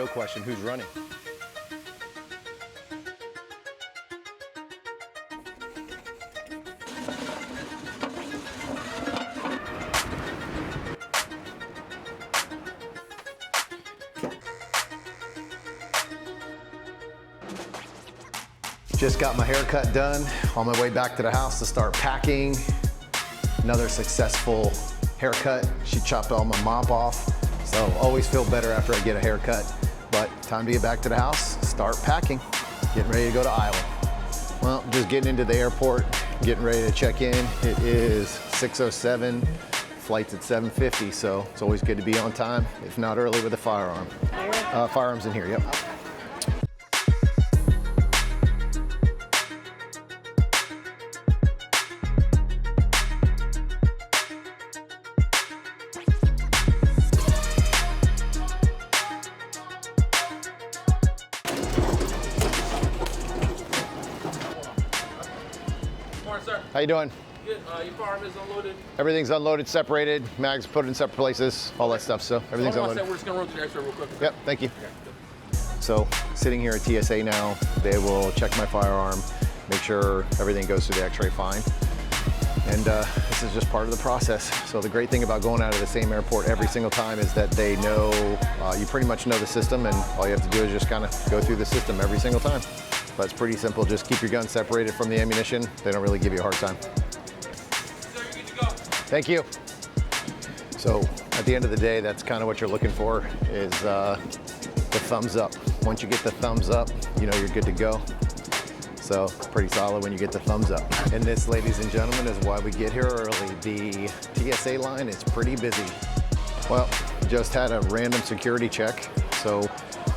Real question, who's running? Just got my haircut done, on my way back to the house to start packing. Another successful haircut. She chopped all my mop off, so always feel better after I get a haircut. But time to get back to the house, start packing, getting ready to go to Iowa. Well, just getting into the airport, getting ready to check in. It is 6:07, flight's at 7:50, so it's always good to be on time, if not early with a firearm. Firearms in here, yep. Sir. How you doing? Good. Your firearm is unloaded. Everything's unloaded, separated, mags put in separate places, all that stuff, so everything's unloaded. We're just gonna run through the X-ray real quick. Yep, thank you. So, sitting here at TSA now, they will check my firearm, make sure everything goes through the X-ray fine. And this is just part of the process. So the great thing about going out of the same airport every single time is that they know, you pretty much know the system, and all you have to do is just kind of go through the system every single time. But it's pretty simple, just keep your gun separated from the ammunition. They don't really give you a hard time. So you're good to go. Thank you. So at the end of the day, that's kind of what you're looking for is the thumbs up. Once you get the thumbs up, you know you're good to go. So it's pretty solid when you get the thumbs up. And this, ladies and gentlemen, is why we get here early. The TSA line is pretty busy. Well, just had a random security check. So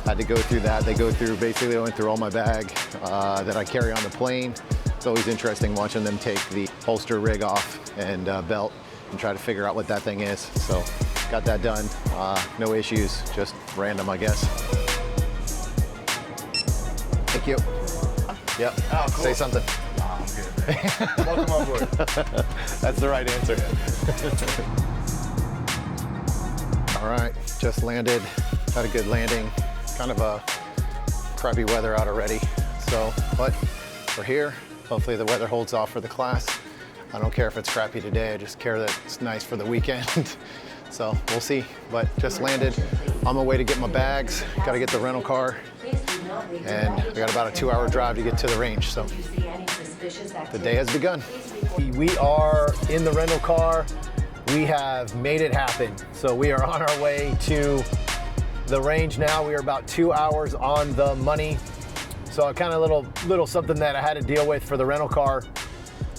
had to go through that. They go through, basically went through all my bag that I carry on the plane. It's always interesting watching them take the holster rig off and belt and try to figure out what that thing is. So got that done. No issues, just random, I guess. Thank you. Yep. Oh, cool. Say something. Nah, I'm good, man. Welcome on board. That's the right answer. All right, just landed. Had a good landing. Kind of a crappy weather out already. So, but we're here. Hopefully the weather holds off for the class. I don't care if it's crappy today. I just care that it's nice for the weekend. So we'll see, but just landed. On my way to get my bags. Got to get the rental car. And I got about a 2-hour drive to get to the range. So the day has begun. We are in the rental car. We have made it happen. So we are on our way to the range now. We are about 2 hours on the money. So a kind of little something that I had to deal with for the rental car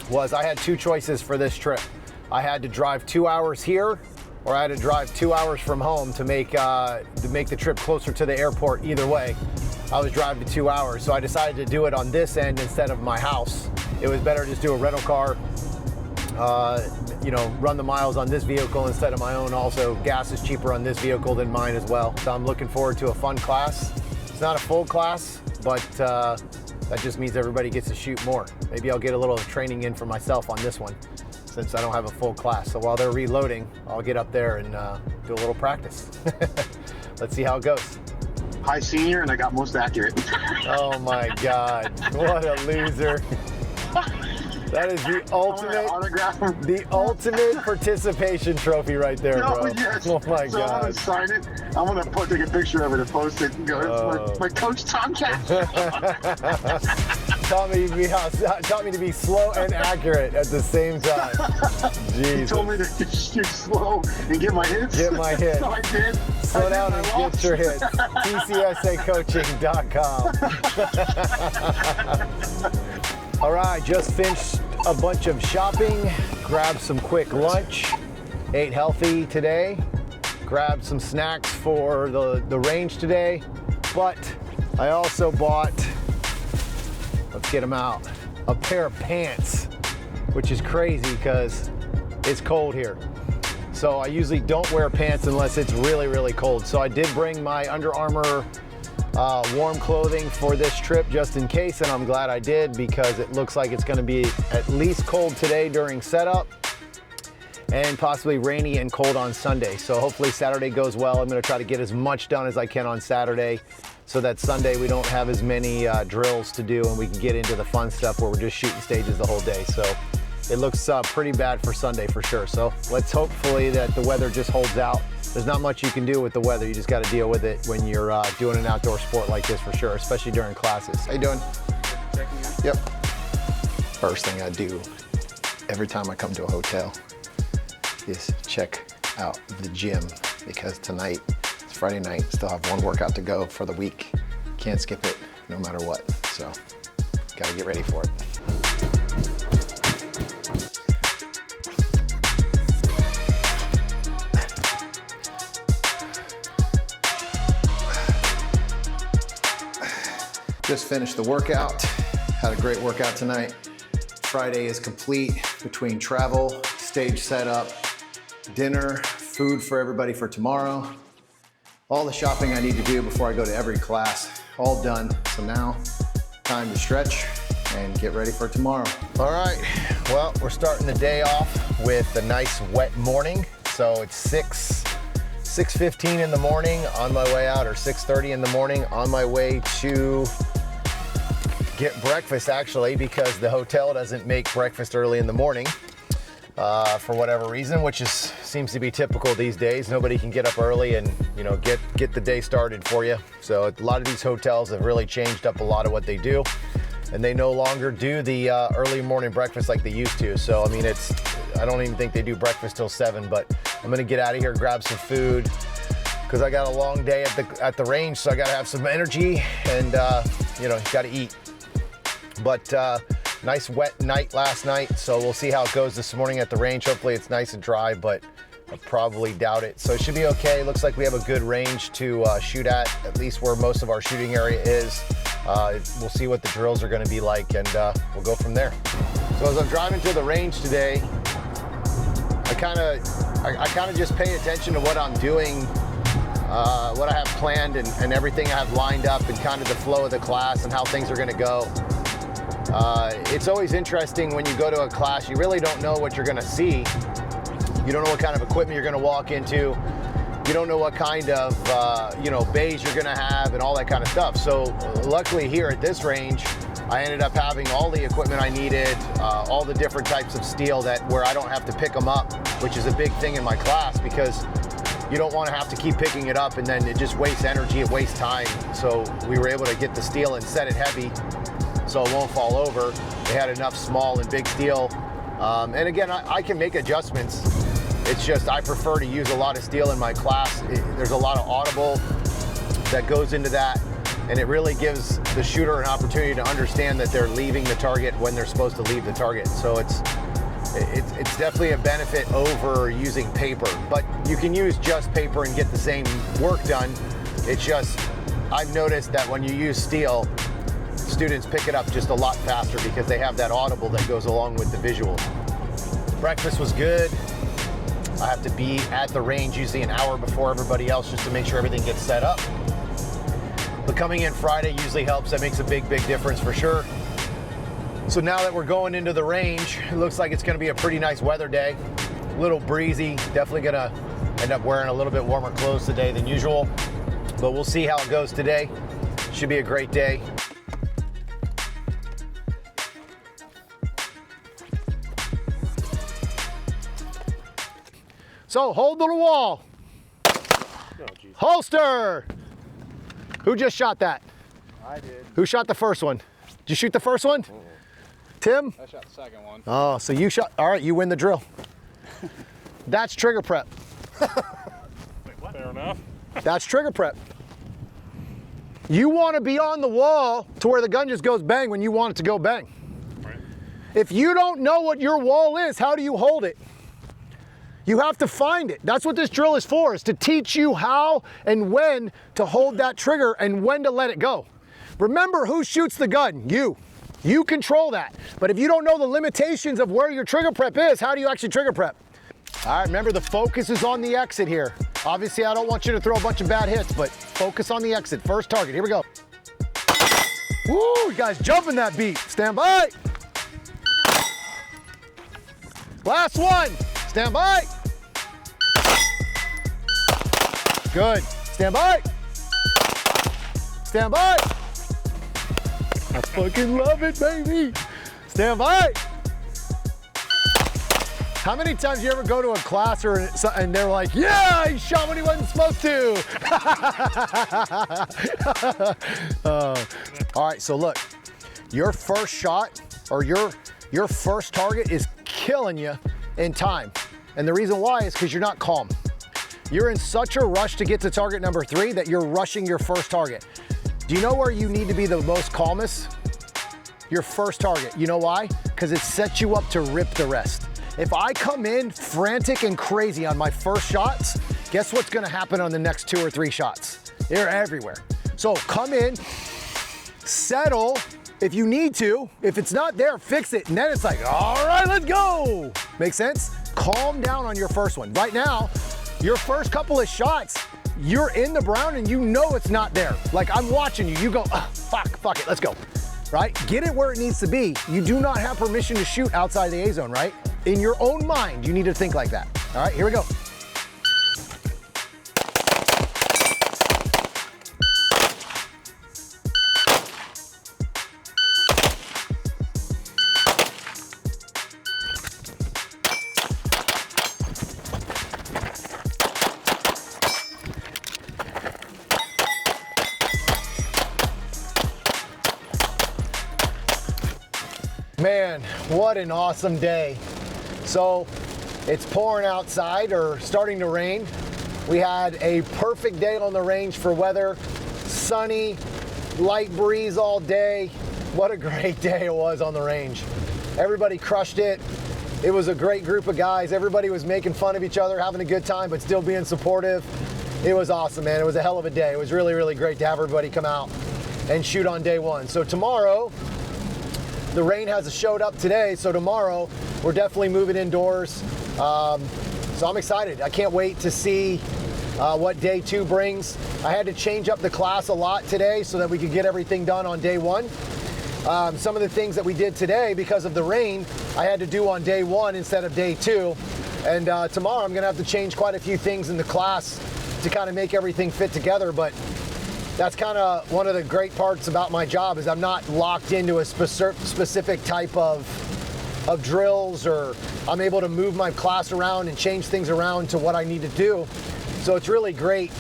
was I had two choices for this trip. I had to drive 2 hours here, or I had to drive 2 hours from home to make the trip closer to the airport. Either way, I was driving 2 hours. So I decided to do it on this end instead of my house. It was better to just do a rental car, you know, run the miles on this vehicle instead of my own. Also, gas is cheaper on this vehicle than mine as well. So I'm looking forward to a fun class. It's not a full class, but that just means everybody gets to shoot more. Maybe I'll get a little training in for myself on this one since I don't have a full class. So while they're reloading, I'll get up there and do a little practice. Let's see how it goes. High senior, and I got most accurate. Oh my God, what a loser. That is the ultimate participation trophy right there, bro. Yes. Oh my So I'm God. gonna sign it. I'm gonna take a picture of it and post it and go, it's my coach Tomcat. Taught me to be slow and accurate at the same time. Jesus. He told me to shoot slow and get my hits. Get my hits. So I did. Slow down and get your hits. TCSAcoaching.com. All right, just finished a bunch of shopping, grabbed some quick lunch, ate healthy today, grabbed some snacks for the range today, but I also bought, let's get them out, a pair of pants, which is crazy because it's cold here. So I usually don't wear pants unless it's really, really cold. So I did bring my Under Armour warm clothing for this trip just in case, and I'm glad I did because it looks like it's going to be at least cold today during setup. and possibly rainy and cold on Sunday. So hopefully Saturday goes well. I'm gonna try to get as much done as I can on Saturday so that Sunday we don't have as many drills to do and we can get into the fun stuff where we're just shooting stages the whole day. So it looks pretty bad for Sunday for sure. So let's hopefully that the weather just holds out. There's not much you can do with the weather. You just got to deal with it when you're doing an outdoor sport like this for sure, especially during classes. How you doing? Checking in. Yep. First thing I do every time I come to a hotel is check out the gym, because tonight, it's Friday night, still have one workout to go for the week. Can't skip it no matter what. So got to get ready for it. Just finished the workout. Had a great workout tonight. Friday is complete between travel, stage setup, dinner, food for everybody for tomorrow. All the shopping I need to do before I go to every class, all done. So now, time to stretch and get ready for tomorrow. All right, well, we're starting the day off with a nice wet morning. So it's 6:15 in the morning on my way out, or 6:30 in the morning on my way to get breakfast, actually, because the hotel doesn't make breakfast early in the morning for whatever reason, which seems to be typical these days. Nobody can get up early and get the day started for you. So a lot of these hotels have really changed up a lot of what they do, and they no longer do the early morning breakfast like they used to. So I mean, I don't even think they do breakfast till 7. But I'm gonna get out of here, grab some food, because I got a long day at the range, so I gotta have some energy and gotta eat. But nice wet night last night, so we'll see how it goes this morning at the range. Hopefully it's nice and dry, but I probably doubt it. So it should be okay. Looks like we have a good range to shoot at least where most of our shooting area is. We'll see what the drills are gonna be like, and we'll go from there. So as I'm driving to the range today, I kind of just pay attention to what I'm doing, what I have planned and everything I have lined up, and kind of the flow of the class and how things are gonna go. It's always interesting when you go to a class, you really don't know what you're gonna see. You don't know what kind of equipment you're gonna walk into. You don't know what kind of, bays you're gonna have and all that kind of stuff. So luckily here at this range, I ended up having all the equipment I needed, all the different types of steel where I don't have to pick them up, which is a big thing in my class, because you don't want to have to keep picking it up and then it just wastes energy, it wastes time. So we were able to get the steel and set it heavy so it won't fall over. They had enough small and big steel. And again, I can make adjustments. It's just I prefer to use a lot of steel in my class. There's a lot of audible that goes into that, and it really gives the shooter an opportunity to understand that they're leaving the target when they're supposed to leave the target. So it's definitely a benefit over using paper, but you can use just paper and get the same work done. It's just, I've noticed that when you use steel, students pick it up just a lot faster because they have that audible that goes along with the visual. Breakfast was good. I have to be at the range usually an hour before everybody else just to make sure everything gets set up. But coming in Friday usually helps. That makes a big difference for sure. So now that we're going into the range, it looks like it's gonna be a pretty nice weather day. A little breezy, definitely gonna end up wearing a little bit warmer clothes today than usual, but we'll see how it goes today. Should be a great day. So hold to the wall. Holster. Who just shot that? I did. Who shot the first one? Did you shoot the first one? Tim? I shot the second one. Oh, so you shot, all right, you win the drill. That's trigger prep. Wait, what? Fair enough. That's trigger prep. You want to be on the wall to where the gun just goes bang when you want it to go bang. Right. If you don't know what your wall is, how do you hold it? You have to find it. That's what this drill is for, is to teach you how and when to hold that trigger and when to let it go. Remember who shoots the gun? You. You control that. But if you don't know the limitations of where your trigger prep is, how do you actually trigger prep? All right, remember the focus is on the exit here. Obviously, I don't want you to throw a bunch of bad hits, but focus on the exit. First target, here we go. Woo, you guys jumping that beat. Stand by. Last one. Stand by. Good. Stand by. Stand by. I fucking love it, baby. Stand by. How many times you ever go to a class and they're like, yeah, he shot when he wasn't supposed to. All right, so look, your first shot or your first target is killing you in time. And the reason why is because you're not calm. You're in such a rush to get to target number 3 that you're rushing your first target. Do you know where you need to be the most calmest? Your first target. You know why? Because it sets you up to rip the rest. If I come in frantic and crazy on my first shots, guess what's gonna happen on the next 2 or 3 shots? They're everywhere. So come in, settle if you need to. If it's not there, fix it. And then it's like, all right, let's go. Make sense? Calm down on your first one. Right now, your first couple of shots, you're in the brown and you know it's not there. Like I'm watching you, you go, fuck it, let's go, right? Get it where it needs to be. You do not have permission to shoot outside the A zone, right? In your own mind, you need to think like that. All right, here we go. Man, what an awesome day. So it's pouring outside or starting to rain. We had a perfect day on the range for weather, sunny, light breeze all day. What a great day it was on the range. Everybody crushed it. It was a great group of guys. Everybody was making fun of each other, having a good time, but still being supportive. It was awesome, man. It was a hell of a day. It was really, really great to have everybody come out and shoot on day 1. So tomorrow, the rain has showed up today, so tomorrow we're definitely moving indoors. So I'm excited. I can't wait to see what day 2 brings. I had to change up the class a lot today so that we could get everything done on day 1. Some of the things that we did today because of the rain, I had to do on day 1 instead of day 2. And tomorrow I'm gonna have to change quite a few things in the class to kind of make everything fit together, but that's kind of one of the great parts about my job is I'm not locked into a specific type of drills, or I'm able to move my class around and change things around to what I need to do. So it's really great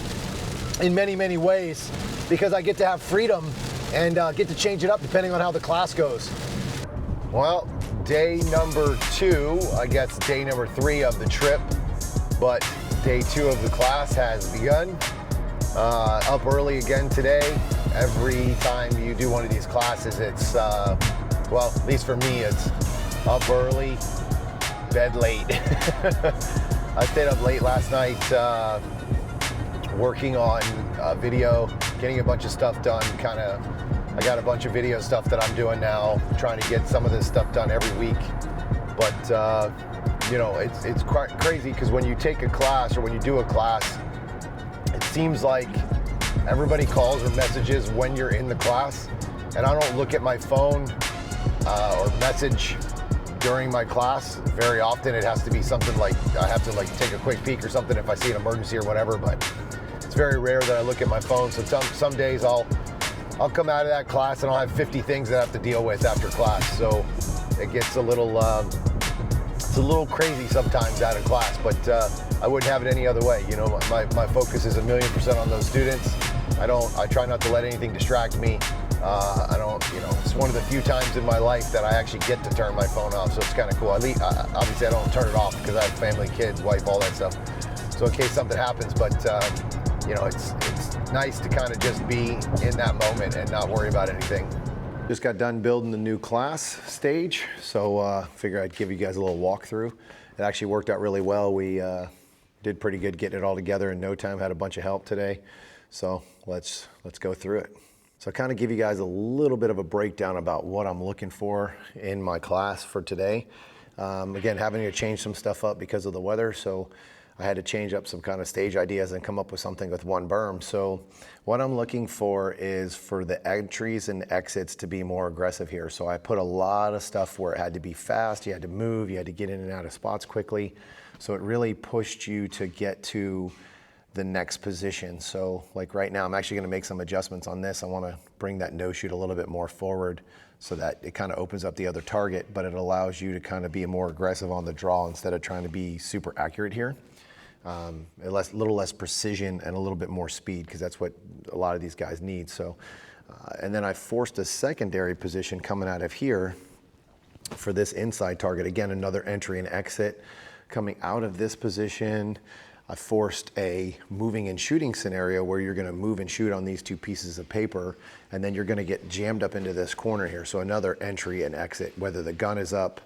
in many, many ways because I get to have freedom and get to change it up depending on how the class goes. Well, day number 2, I guess day number 3 of the trip, but day 2 of the class has begun. Up early again today. Every time you do one of these classes, it's, well, at least for me, it's up early, bed late. I stayed up late last night working on video, getting a bunch of stuff done. I got a bunch of video stuff that I'm doing now, trying to get some of this stuff done every week. But, you know, it's quite crazy because when you take a class or when you do a class, it seems like everybody calls or messages when you're in the class, and I don't look at my phone or message during my class very often. It has to be something like I have to like take a quick peek or something if I see an emergency or whatever, but it's very rare that I look at my phone. So some days I'll come out of that class and I'll have 50 things that I have to deal with after class. So it gets a little it's a little crazy sometimes out of class, but I wouldn't have it any other way. You know, my focus is 1,000,000% on those students. I try not to let anything distract me. I don't, you know, it's one of the few times in my life that I actually get to turn my phone off, so it's kind of cool. Obviously I don't turn it off because I have family, kids, wife, all that stuff. So in case something happens, but you know, it's nice to kind of just be in that moment and not worry about anything. Just got done building the new class stage, so figure I'd give you guys a little walkthrough. It actually worked out really well. We did pretty good getting it all together in no time. Had a bunch of help today, so let's go through it. So I kind of give you guys a little bit of a breakdown about what I'm looking for in my class for today. Again, having to change some stuff up because of the weather, so I had to change up some kind of stage ideas and come up with something with one berm. So what I'm looking for is for the entries and exits to be more aggressive here. So I put a lot of stuff where it had to be fast, you had to move, you had to get in and out of spots quickly. So it really pushed you to get to the next position. So like right now, I'm actually gonna make some adjustments on this. I wanna bring that no shoot a little bit more forward so that it kind of opens up the other target, but it allows you to kind of be more aggressive on the draw instead of trying to be super accurate here. A little less precision and a little bit more speed, because that's what a lot of these guys need. So, and then I forced a secondary position coming out of here for this inside target. Again, another entry and exit. Coming out of this position, I forced a moving and shooting scenario where you're gonna move and shoot on these two pieces of paper, and then you're gonna get jammed up into this corner here. So another entry and exit, whether the gun is up,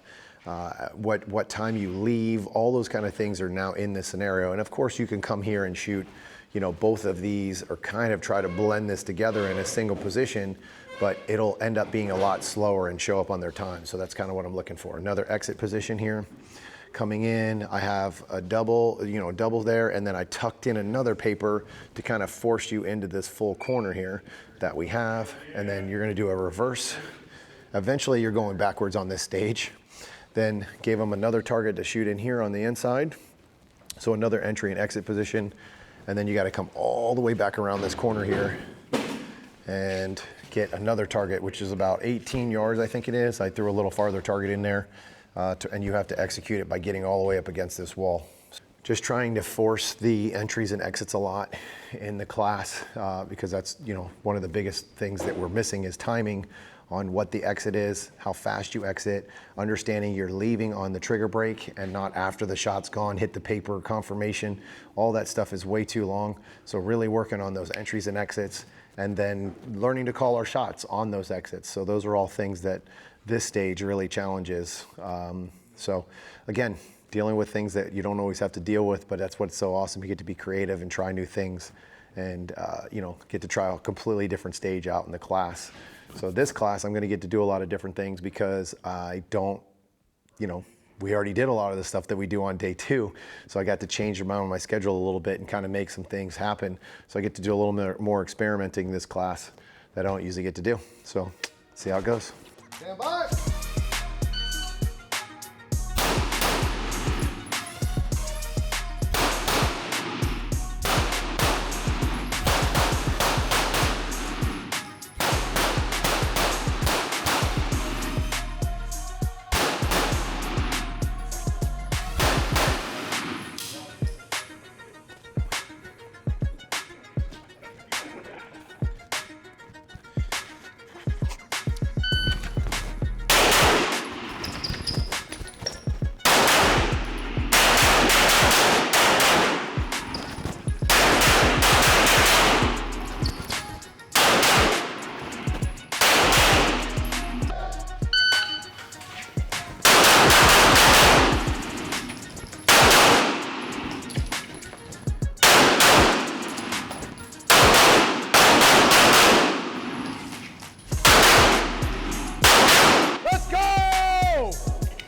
what time you leave, all those kind of things are now in this scenario. And of course you can come here and shoot, you know, both of these, or kind of try to blend this together in a single position, but it'll end up being a lot slower and show up on their time. So that's kind of what I'm looking for. Another exit position here. Coming in, I have a double there, and then I tucked in another paper to kind of force you into this full corner here that we have, and then you're gonna do a reverse. Eventually you're going backwards on this stage. Then gave them another target to shoot in here on the inside. So another entry and exit position, and then you gotta come all the way back around this corner here and get another target, which is about 18 yards, I think it is. I threw a little farther target in there. And you have to execute it by getting all the way up against this wall. Just trying to force the entries and exits a lot in the class, because that's, you know, one of the biggest things that we're missing is timing on what the exit is, how fast you exit, understanding you're leaving on the trigger brake and not after the shot's gone, hit the paper, confirmation. All that stuff is way too long. So really working on those entries and exits, and then learning to call our shots on those exits. So those are all things that this stage really challenges. So again, dealing with things that you don't always have to deal with, but that's what's so awesome. You get to be creative and try new things, and you know, get to try a completely different stage out in the class. So this class, I'm gonna get to do a lot of different things because I don't, you know, we already did a lot of the stuff that we do on day 2. So I got to change around my schedule a little bit and kind of make some things happen. So I get to do a little bit more experimenting this class that I don't usually get to do. So see how it goes. Stand by.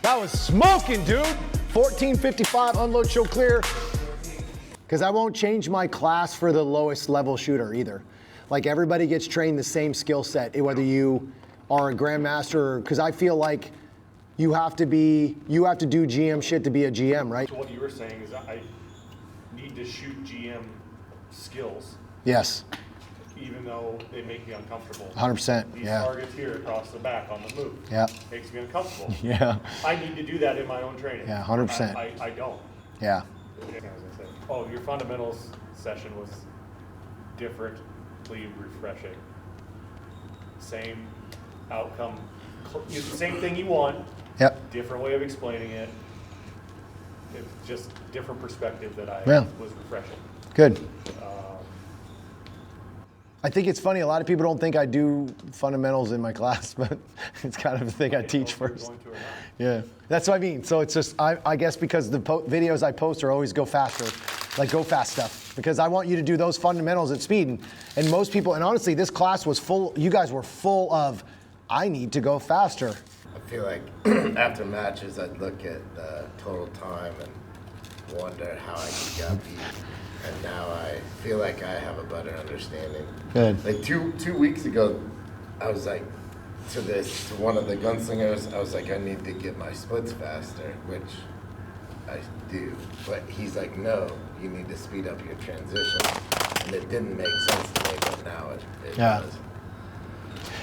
That was smoking, dude. 1455 unload, show clear. Because I won't change my class for the lowest level shooter either. Like everybody gets trained the same skill set, whether you are a grandmaster, because I feel like you have to do GM shit to be a GM, right? So what you were saying is I need to shoot GM skills. Yes. Even though they make me uncomfortable. 100%, These yeah. targets here across the back on the move. Yeah. Makes me uncomfortable. Yeah. I need to do that in my own training. Yeah, 100%. I don't. Yeah. As I said, oh, your fundamentals session was differently refreshing. Same outcome, the same thing you want. Yep. Different way of explaining it. It's just different perspective that I was refreshing. Good. I think it's funny, a lot of people don't think I do fundamentals in my class, but it's kind of the thing I teach first. Yeah, that's what I mean. So it's just, I guess because the videos I post are always go faster, like go fast stuff, because I want you to do those fundamentals at speed. And most people, and honestly, this class was full, you guys were full of, I need to go faster. I feel like after matches, I'd look at the total time and wonder how I could get beat. And now I feel like I have a better understanding. Good. Like two weeks ago, I was like, to one of the gunslingers, I was like, I need to get my splits faster, which I do. But he's like, no, you need to speed up your transition. And it didn't make sense to me, but now it does.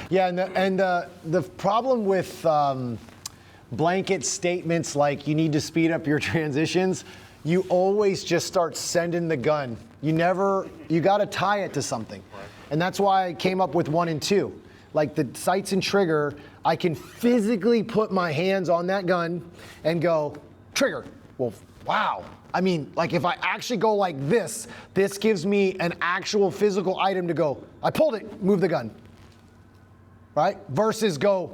Yeah, and the problem with blanket statements like you need to speed up your transitions, you always just start sending the gun. You got to tie it to something. And that's why I came up with 1 and 2. Like the sights and trigger, I can physically put my hands on that gun and go, trigger. Well, wow. I mean, like if I actually go like this gives me an actual physical item to go, I pulled it, move the gun. Right? Versus go,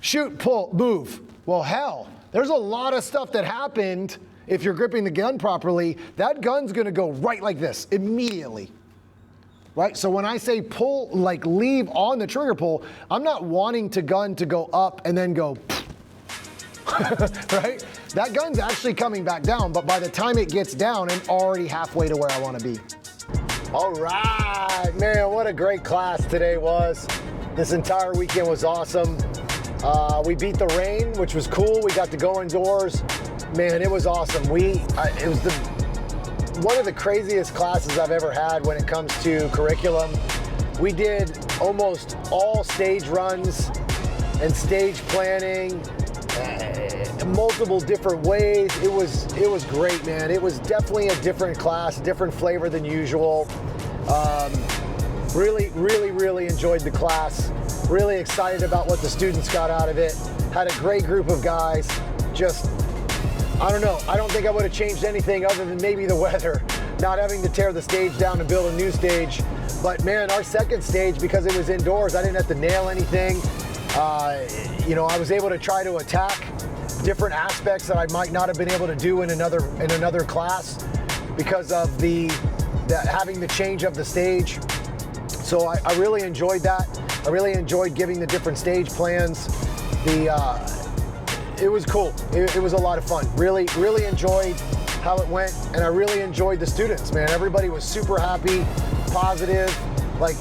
shoot, pull, move. Well, hell, there's a lot of stuff that happened if you're gripping the gun properly. That gun's gonna go right like this immediately. Right? So when I say pull, like leave on the trigger pull, I'm not wanting the gun to go up and then go, right? That gun's actually coming back down, but by the time it gets down, I'm already halfway to where I wanna be. All right, man, what a great class today was. This entire weekend was awesome. We beat the rain, which was cool. We got to go indoors. Man, it was awesome. It was one of the craziest classes I've ever had when it comes to curriculum. We did almost all stage runs and stage planning, multiple different ways. It was great, man. It was definitely a different class, different flavor than usual. Really enjoyed the class. Really excited about what the students got out of it. Had a great group of guys. Just, I don't know. I don't think I would have changed anything other than maybe the weather, not having to tear the stage down and build a new stage. But man, our second stage, because it was indoors, I didn't have to nail anything. I was able to try to attack different aspects that I might not have been able to do in another class because of having the change of the stage. So I really enjoyed that. I really enjoyed giving the different stage plans. It was cool. It was a lot of fun. Really enjoyed how it went, and I really enjoyed the students, man. Everybody was super happy, positive. Like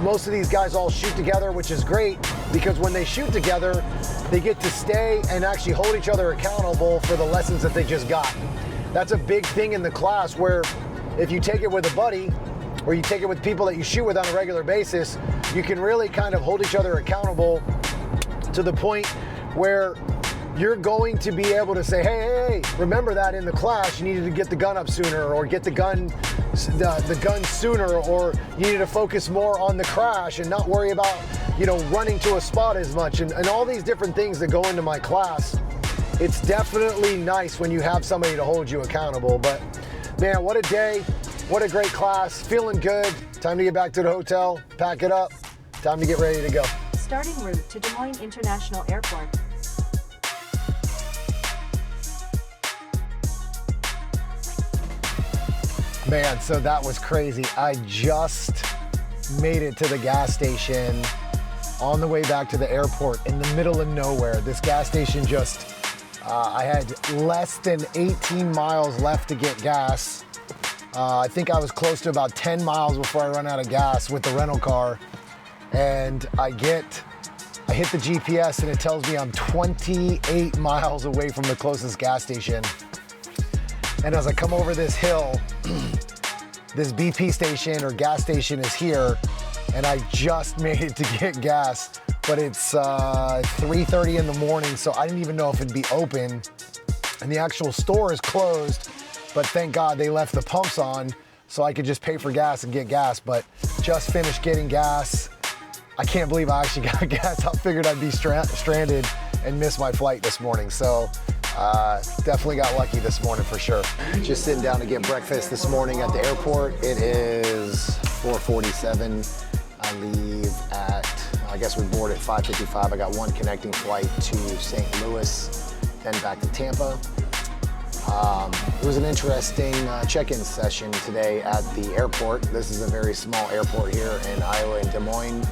most of these guys all shoot together, which is great because when they shoot together, they get to stay and actually hold each other accountable for the lessons that they just got. That's a big thing in the class where if you take it with a buddy or you take it with people that you shoot with on a regular basis, you can really kind of hold each other accountable to the point where you're going to be able to say, hey, remember that in the class you needed to get the gun up sooner or get the gun sooner, or you need to focus more on the crash and not worry about, running to a spot as much and all these different things that go into my class. It's definitely nice when you have somebody to hold you accountable. But man, what a day, what a great class, feeling good. Time to get back to the hotel, pack it up, time to get ready to go. Starting route to Des Moines International Airport. Man, so that was crazy. I just made it to the gas station on the way back to the airport in the middle of nowhere. This gas station I had less than 18 miles left to get gas. I think I was close to about 10 miles before I run out of gas with the rental car. And I hit the GPS and it tells me I'm 28 miles away from the closest gas station. And as I come over this hill, this BP station or gas station is here, and I just made it to get gas, but it's 3:30 in the morning, so I didn't even know if it'd be open. And the actual store is closed, but thank God they left the pumps on so I could just pay for gas and get gas, but just finished getting gas. I can't believe I actually got gas. I figured I'd be stranded and miss my flight this morning, so definitely got lucky this morning for sure. Just sitting down to get breakfast this morning at the airport. It is 4:47. I leave I guess we board at 5:55. I got one connecting flight to St. Louis, then back to Tampa. It was an interesting check-in session today at the airport. This is a very small airport here in Iowa in Des Moines.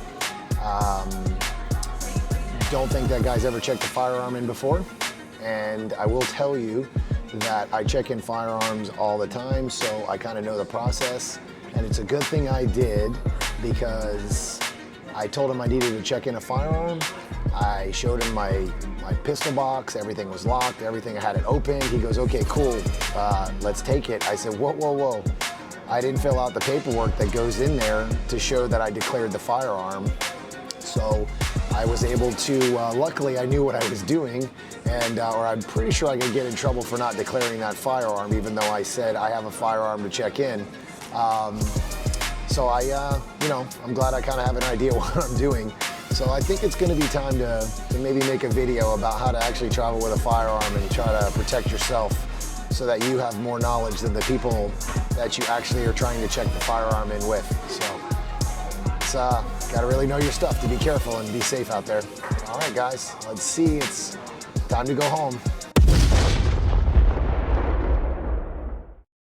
Don't think that guy's ever checked a firearm in before. And I will tell you that I check in firearms all the time, so I kind of know the process. And it's a good thing I did because I told him I needed to check in a firearm. I showed him my pistol box, everything was locked, everything, I had it open. He goes, okay, cool, let's take it. I said, whoa, whoa, whoa. I didn't fill out the paperwork that goes in there to show that I declared the firearm. So I was able to, luckily I knew what I was doing, and or I'm pretty sure I could get in trouble for not declaring that firearm, even though I said I have a firearm to check in. So I, you know, I'm glad I kind of have an idea what I'm doing. So I think it's going to be time to maybe make a video about how to actually travel with a firearm and try to protect yourself so that you have more knowledge than the people that you actually are trying to check the firearm in with. So it's got to really know your stuff to be careful and be safe out there. All right, guys, let's see. It's time to go home.